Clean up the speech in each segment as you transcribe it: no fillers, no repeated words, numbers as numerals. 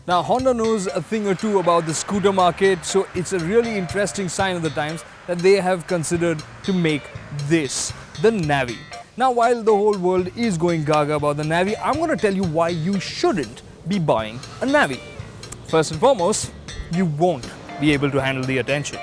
Now, Honda knows a thing or two about the scooter market, so it's a really interesting sign of the times that they have considered to make this, the Navi. Now, while the whole world is going gaga about the Navi, I'm going to tell you why you shouldn't be buying a Navi. First and foremost, you won't be able to handle the attention.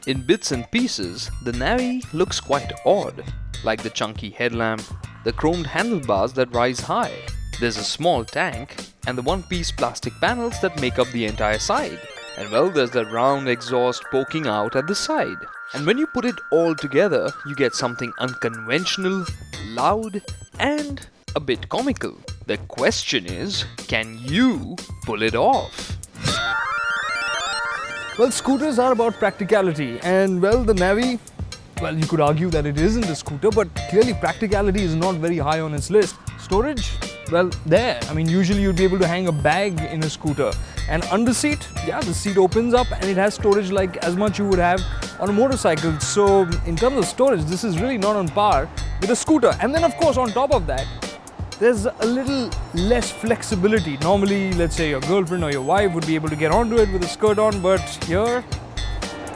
In bits and pieces, the Navi looks quite odd, like the chunky headlamp, the chromed handlebars that rise high. There's a small tank and the one-piece plastic panels that make up the entire side. And well, there's that round exhaust poking out at the side. And when you put it all together, you get something unconventional, loud, and a bit comical. The question is, can you pull it off? Well, scooters are about practicality, and well, the Navi, well, you could argue that it isn't a scooter, but clearly practicality is not very high on its list. Storage? Well, there. I mean, usually you'd be able to hang a bag in a scooter. And under seat, yeah, the seat opens up and it has storage like as much you would have on a motorcycle. So in terms of storage, this is really not on par with a scooter. And then of course, on top of that, there's a little less flexibility. Normally, let's say your girlfriend or your wife would be able to get onto it with a skirt on, but here,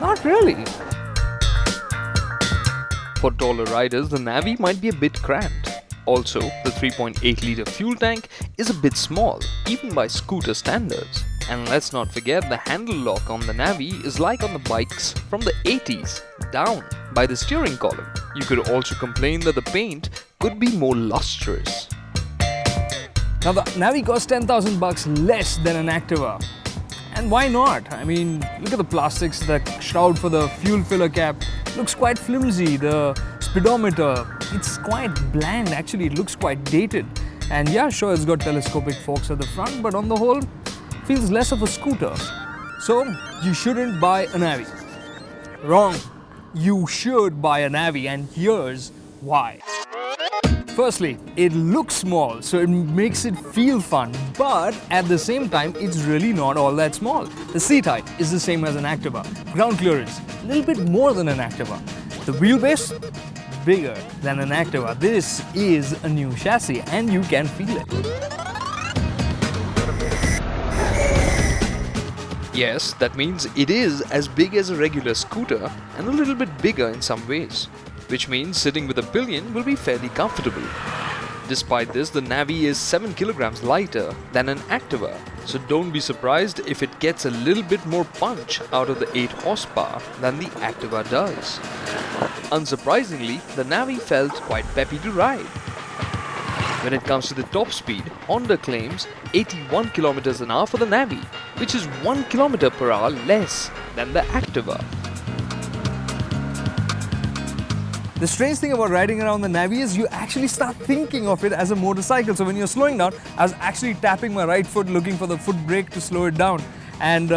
not really. For taller riders, the Navi might be a bit cramped. Also, the 3.8-litre fuel tank is a bit small, even by scooter standards. And let's not forget the handle lock on the Navi is like on the bikes from the 80s, down by the steering column. You could also complain that the paint could be more lustrous. Now the Navi costs 10,000 bucks less than an Activa. And why not? I mean, look at the plastics. The shroud for the fuel filler cap looks quite flimsy. The speedometer, it's quite bland actually. It looks quite dated. And yeah, sure, it's got telescopic forks at the front, but on the whole, feels less of a scooter. So, you shouldn't buy a Navi. Wrong. You should buy a Navi, and here's why. Firstly, it looks small, so it makes it feel fun, but at the same time, it's really not all that small. The seat height is the same as an Activa. Ground clearance, a little bit more than an Activa. The wheelbase, bigger than an Activa. This is a new chassis, and you can feel it. Yes, that means it is as big as a regular scooter and a little bit bigger in some ways, which means sitting with a pillion will be fairly comfortable. Despite this, the Navi is 7 kilograms lighter than an Activa, so don't be surprised if it gets a little bit more punch out of the 8 horsepower than the Activa does. Unsurprisingly, the Navi felt quite peppy to ride. When it comes to the top speed, Honda claims 81 kilometers an hour for the Navi, which is 1 kilometer per hour less than the Activa. The strange thing about riding around the Navi is you actually start thinking of it as a motorcycle. So when you're slowing down, I was actually tapping my right foot looking for the foot brake to slow it down. And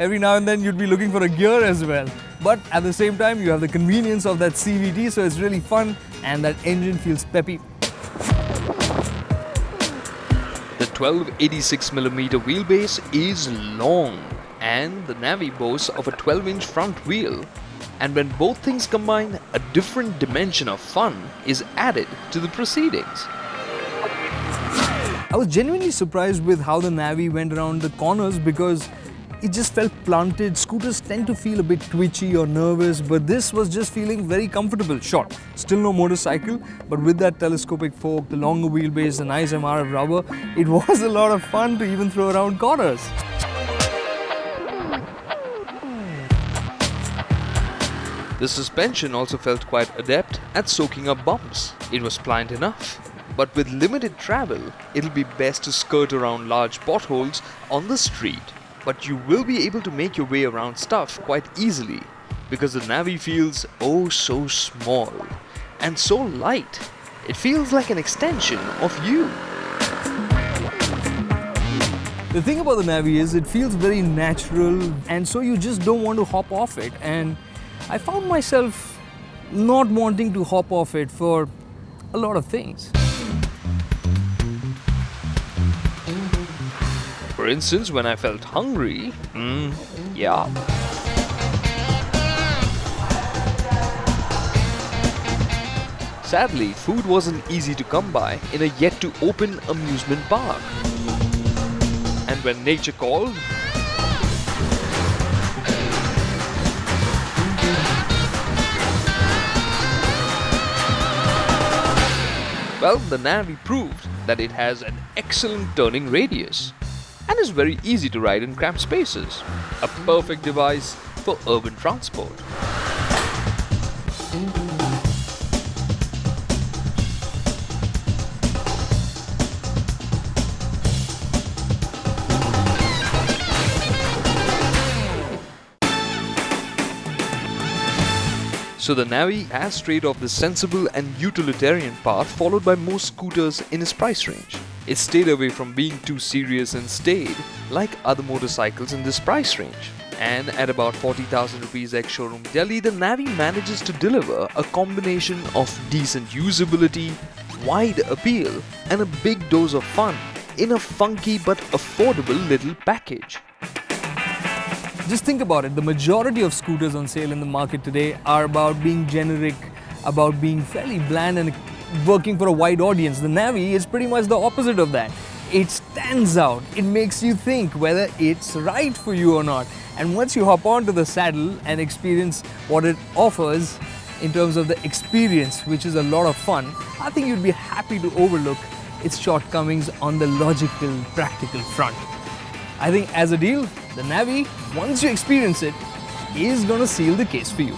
every now and then you'd be looking for a gear as well. But at the same time, you have the convenience of that CVT, so it's really fun and that engine feels peppy. The 1286mm wheelbase is long, and the Navi boasts of a 12-inch front wheel. And when both things combine, a different dimension of fun is added to the proceedings. I was genuinely surprised with how the Navi went around the corners because it just felt planted. Scooters tend to feel a bit twitchy or nervous, but this was just feeling very comfortable. Sure, still no motorcycle, but with that telescopic fork, the longer wheelbase, the nice MRF rubber, it was a lot of fun to even throw around corners. The suspension also felt quite adept at soaking up bumps. It was pliant enough. But with limited travel, it'll be best to skirt around large potholes on the street. But you will be able to make your way around stuff quite easily because the Navi feels oh so small and so light. It feels like an extension of you. The thing about the Navi is it feels very natural, and so you just don't want to hop off it. And I found myself not wanting to hop off it for a lot of things. For instance, when I felt hungry, yeah. Sadly, food wasn't easy to come by in a yet-to-open amusement park. And when nature called, well, the Navi proved that it has an excellent turning radius and is very easy to ride in cramped spaces. A perfect device for urban transport. So the Navi has strayed off the sensible and utilitarian path followed by most scooters in its price range. It stayed away from being too serious and stayed like other motorcycles in this price range. And at about 40,000 rupees ex-showroom Delhi, the Navi manages to deliver a combination of decent usability, wide appeal and a big dose of fun in a funky but affordable little package. Just think about it, the majority of scooters on sale in the market today are about being generic, about being fairly bland and working for a wide audience. The Navi is pretty much the opposite of that. It stands out, it makes you think whether it's right for you or not. And once you hop onto the saddle and experience what it offers in terms of the experience, which is a lot of fun, I think you'd be happy to overlook its shortcomings on the logical, practical front. I think as a deal, the Navi, once you experience it, is gonna seal the case for you.